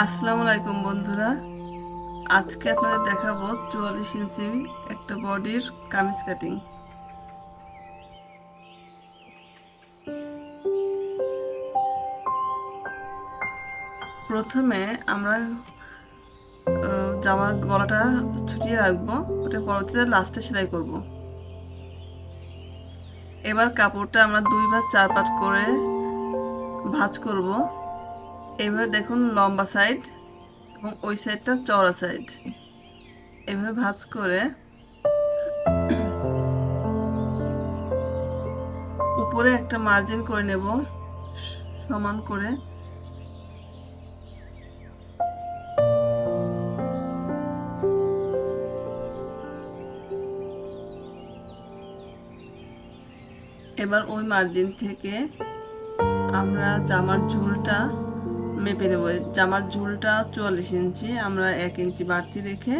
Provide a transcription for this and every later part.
আসসালামু আলাইকুম বন্ধুরা, আজকে আপনাদের দেখাবো 44 ইঞ্চি একটা বডির কামিজ কাটিং। প্রথমে আমরা জামার গলাটা ছুটিয়ে রাখবো, ওটা পরবর্তীতে লাস্টে সেলাই করব। এবার কাপড়টা আমরা 2 ভাঁজ 4 পাট করে ভাঁজ করব। এইভাবে দেখুন, লম্বা সাইড এবং ওই সাইডটা চওড়া সাইড, এভাবে ভাঁজ করে উপরে একটা মার্জিন করে নেব সমান করে। এবার ওই মার্জিন থেকে আমরা জামার ঝুলটা মেপে নেব। জামার ঝুলটা 44 ইঞ্চি, আমরা 1 ইঞ্চি বাড়তি রেখে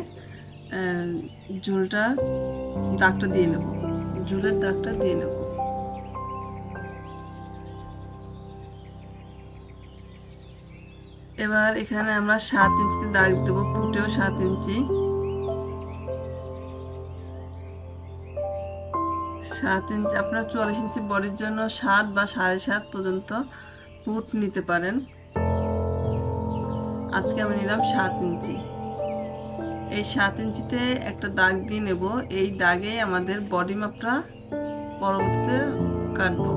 ঝুলটা দাগটা দিয়ে নেব, ঝুলের দাগটা দিয়ে নেব। এবার এখানে আমরা 7 ইঞ্চিতে দাগ দেব, পুটেও 7 ইঞ্চি। 7 ইঞ্চি আপনার 44 ইঞ্চি বডির জন্য 7 বা 7.5 পর্যন্ত পুট নিতে পারেন। আজকে আমি নিলাম 7 ইঞ্চি। এই 7 ইঞ্চিতে একটা দাগ দিয়ে নেব, এই দাগে আমাদের বডি মাপটা পরবর্তীতে কাটবো।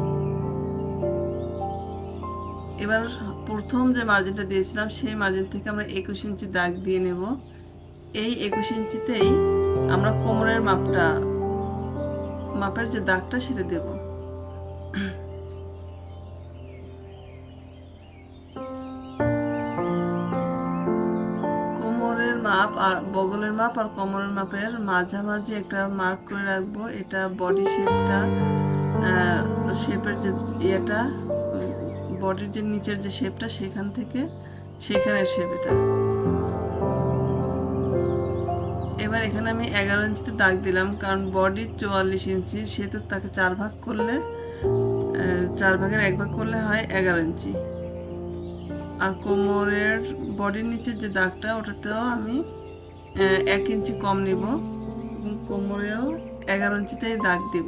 এবার প্রথম যে মার্জিনটা দিয়েছিলাম সেই মার্জিন থেকে আমরা 21 ইঞ্চি দাগ দিয়ে নেব। এই 21 ইঞ্চিতেই আমরা কোমরের মাপের যে দাগটা সেটা দেব। কোমরের মাপ আর বগলের মাপ আর কোমরের মাপের মাঝামাঝি একটা মার্ক করে রাখবো। এটা বডি শেপের যে ইয়েটা, বডির যে নিচের যে শেপটা, সেখানের শেপ এটা। এবার এখানে আমি 11 ইঞ্চিতে দাগ দিলাম, কারণ বডি 44 ইঞ্চি, সেহেতু তাকে 4 ভাগ করলে 4 ভাগের 1 ভাগ করলে হয় 11 ইঞ্চি। আর কোমরের বডির নিচের যে দাগটা, ওটাতেও আমি 1 ইঞ্চি কম নিব এবং কোমরেও 11 ইঞ্চিতেই দাগ দিব।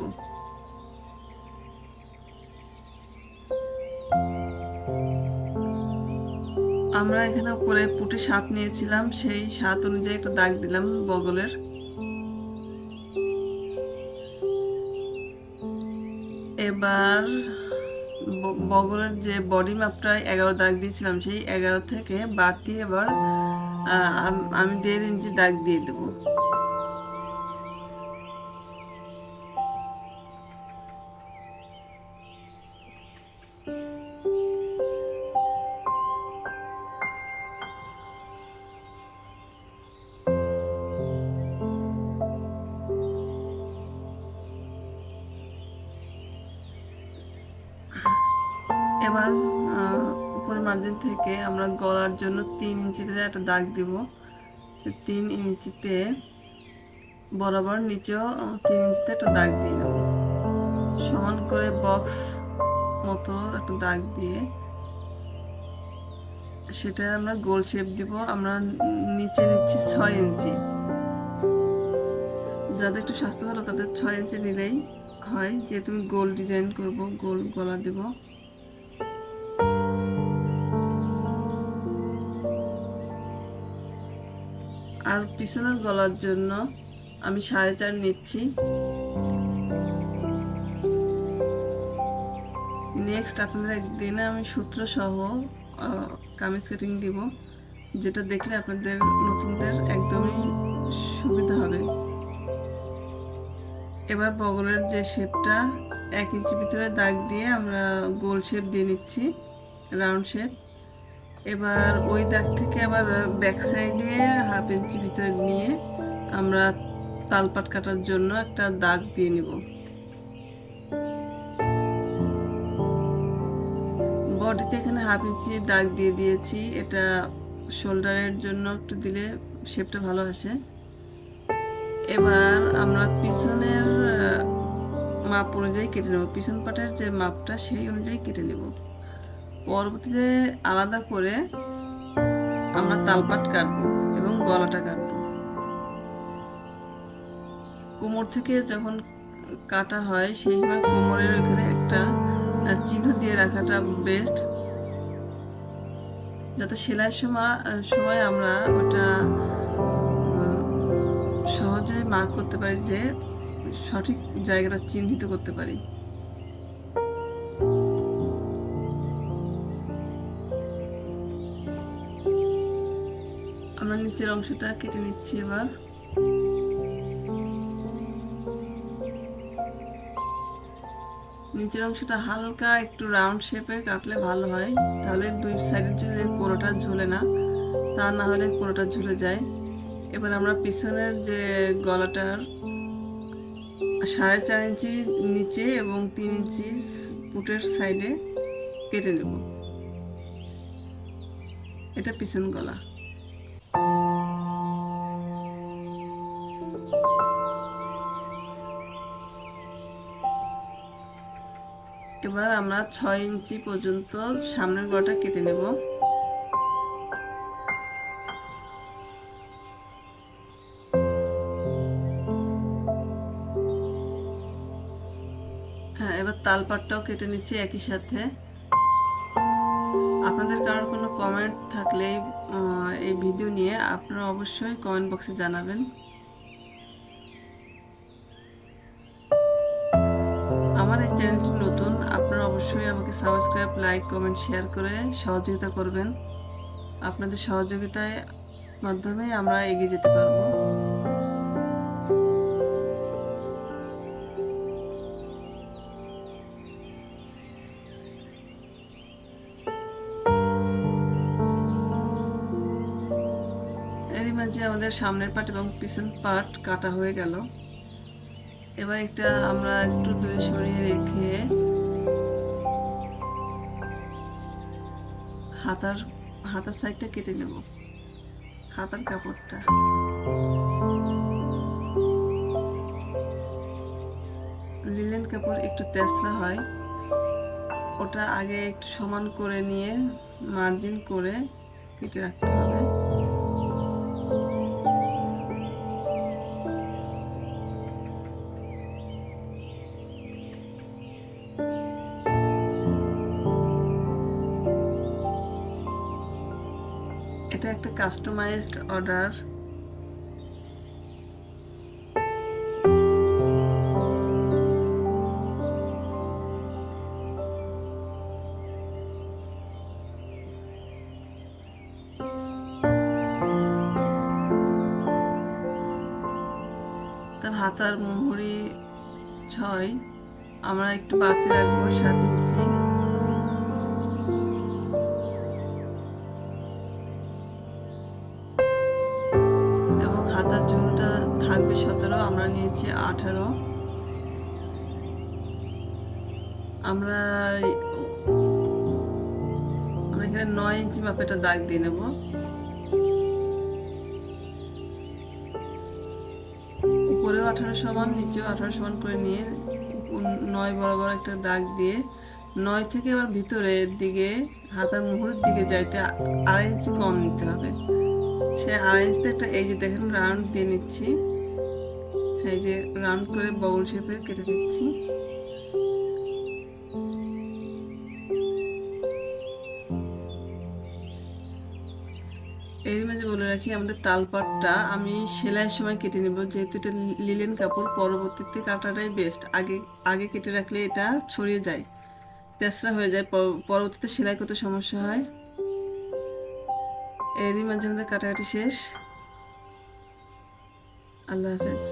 আমরা এখানে উপরে পুটে 7 নিয়েছিলাম, সেই 7 অনুযায়ী একটা দাগ দিলাম বগলের। এবার বগলের যে বডি মাপটা 11 দাগ দিয়েছিলাম, সেই 11 থেকে বাড়তি এবার আমি 1.5 ইঞ্চি দাগ দিয়ে দেব। এবার উপরের মার্জিন থেকে আমরা গলার জন্য 3 ইঞ্চিতে একটা দাগ দিব। 3 ইঞ্চিতে বরাবর নিচেও 3 ইঞ্চিতে একটা দাগ দিয়ে নেব। সমান করে বক্স মতো একটা দাগ দিয়ে সেটা আমরা গোল শেপ দিব। আমরা নিচে নিচ্ছি 6 ইঞ্চি। যাদের একটু স্বাস্থ্য ভালো তাদের 6 ইঞ্চি নিলেই হয়, যেহেতু আমি গোল ডিজাইন করব, গোল গলা দেব। আর পিছনের গলার জন্য আমি 4.5 নিচ্ছি। নেক্সট আপনাদের একদিনে আমি সূত্র সহ কামিজ কাটিং দিব, যেটা দেখলে আপনাদের নতুনদের একদমই সুবিধা হবে। এবার বগলের যে শেপটা 1 ইঞ্চি ভিতরে দাগ দিয়ে আমরা গোল শেপ দিয়ে নিচ্ছি, রাউন্ড শেপ। এবার ওই দাগ থেকে আবার ব্যাক সাইডে 1/2 ইঞ্চি ভিতরে নিয়ে আমরা তালপাট কাটার জন্য একটা দাগ দিয়ে নিব। বডিতে এখানে 1/2 ইঞ্চি দাগ দিয়ে দিয়েছি, এটা শোল্ডারের জন্য একটু দিলে শেপটা ভালো আসে। এবার আমরা পিছনের মাপ অনুযায়ী কেটে নেব, পিছন পাটের যে মাপটা সেই অনুযায়ী কেটে নেব। পরবর্তীতে আলাদা করে আমরা তালপাট কাটবো এবং গলাটা কাটবো। কোমর থেকে যখন কাটা হয় সেই সময় কোমরের ওখানে একটা চিহ্ন দিয়ে রাখাটা বেস্ট, যাতে সেলাইয়ের সময় আমরা ওটা সহজে মার্ক করতে পারি, যে সঠিক জায়গাটা চিহ্নিত করতে পারি। আমরা নিচের অংশটা কেটে নিচ্ছি। এবার নিচের অংশটা হালকা একটু রাউন্ড শেপে কাটলে ভালো হয়, তাহলে দুই সাইডের যে কোনোটা ঝুলে না, তা না হলে কোনোটা ঝুলে যায়। এবার আমরা পিছনের যে গলাটার 4.5 ইঞ্চি নিচে এবং 3 ইঞ্চি পুটের সাইডে কেটে নেব। এটা পিছন গলা। এবার আমরা 6 ইঞ্চি পর্যন্ত সামনের গলাটা কেটে নেব। হ্যাঁ, এবার তালপাটটাও কেটে নিচ্ছি একই সাথে। আপনাদের কারোর কোনো কমেন্ট থাকলে এই ভিডিও নিয়ে আপনারা অবশ্যই কমেন্ট বক্সে জানাবেন। আমার এই চ্যানেলটি নতুন, আপনারা অবশ্যই আমাকে সাবস্ক্রাইব, লাইক, কমেন্ট, শেয়ার করে সহযোগিতা করবেন। আপনাদের সহযোগিতার মাধ্যমে আমরা এগিয়ে যেতে পারবো। এরই মাঝে আমাদের সামনের পার্ট এবং পিছন পার্ট কাটা হয়ে গেল। এবার একটা আমরা একটু দূরে সরিয়ে রেখে হাতার সাইডটা কেটে নেব, হাতার কাপড়টা। লিনেন কাপড় একটু তেসরা হয়, ওটা আগে একটু সমান করে নিয়ে মার্জিন করে কেটে রাখতে হবে। এটা একটা কাস্টমাইজড অর্ডার। তার হাতার মুহুরি 6, আমরা একটু বাড়তি রাখবো 7 ইঞ্চি। এবং হাতার ঝুলটা থাকবে 17, আমরা নিয়েছি 18। আমরা এখানে 9 ইঞ্চি মাপে একটা দাগ দিয়ে নেব। উপরেও 18 সমান, নিচেও 18 সমান করে নিয়ে 9 বরাবর একটা দাগ দিয়ে 9 থেকে আবার ভিতরের দিকে হাতার মুহুরের দিকে যাইতে 2.5 ইঞ্চি কম নিতে হবে। সে 2.5 ইঞ্চিতে একটা এই যে দেখেন রাউন্ড দিয়ে নিচ্ছি, এই যে রাউন্ড করে বাউল শেপে কেটে দিচ্ছি। এর মাঝে বলে রাখি, আমাদের তালপাটটা আমি সেলাইয়ের সময় কেটে নেব, যেহেতু এটা লিলেন কাপড়। পরবর্তীতে কাটাটাই বেস্ট, আগে কেটে রাখলে এটা ছড়িয়ে যায়, তেসরা হয়ে যায়, পরবর্তীতে সেলাই করতে সমস্যা হয়। এরই মাঝে আমাদের কাটাকাটি শেষ। আল্লাহ হাফেজ।